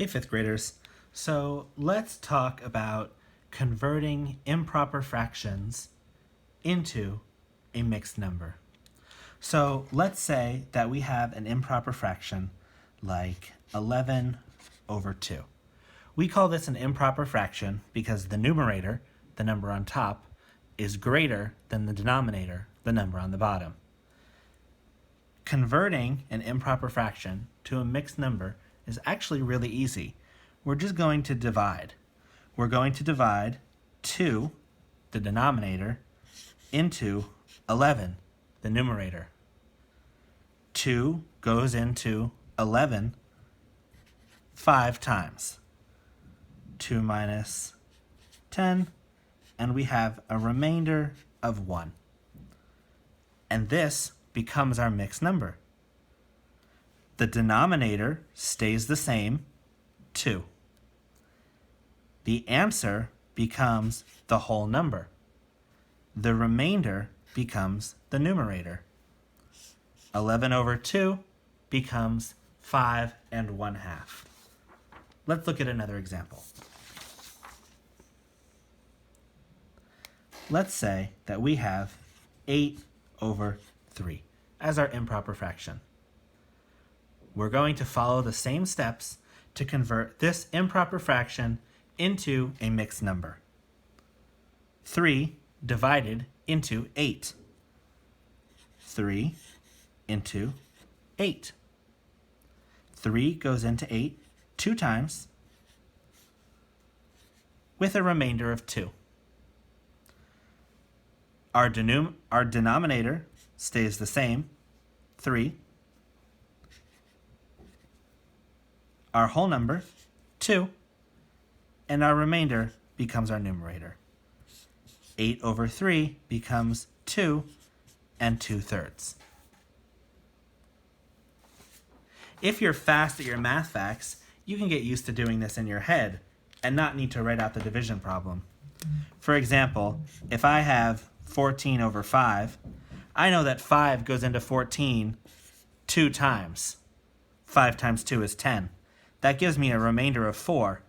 Hey, fifth graders. So let's talk about converting improper fractions into a mixed number. So let's say that we have an improper fraction like 11 over 2. We call this an improper fraction because the numerator, the number on top, is greater than the denominator, the number on the bottom. Converting an improper fraction to a mixed number is actually really easy. We're just going to divide. We're going to divide 2, the denominator, into 11, the numerator. 2 goes into 11 5 times. 2 minus 10, and we have a remainder of 1. And this becomes our mixed number. The denominator stays the same, 2. The answer becomes the whole number. The remainder becomes the numerator. 11 over 2 becomes 5 1/2. Let's look at another example. Let's say that we have 8 over 3 as our improper fraction. We're going to follow the same steps to convert this improper fraction into a mixed number. 3 divided into 8. 3 into 8. 3 goes into 8 2 times with a remainder of 2. Our denominator stays the same, 3. Our whole number, 2. And our remainder becomes our numerator. 8 over 3 becomes 2 2/3. If you're fast at your math facts, you can get used to doing this in your head and not need to write out the division problem. For example, if I have 14 over 5, I know that 5 goes into 14 2 times. 5 times 2 is 10. That gives me a remainder of 4,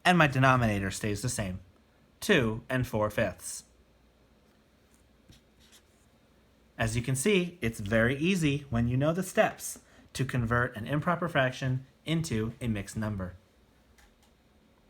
and my denominator stays the same, 2 4/5. As you can see, it's very easy when you know the steps to convert an improper fraction into a mixed number.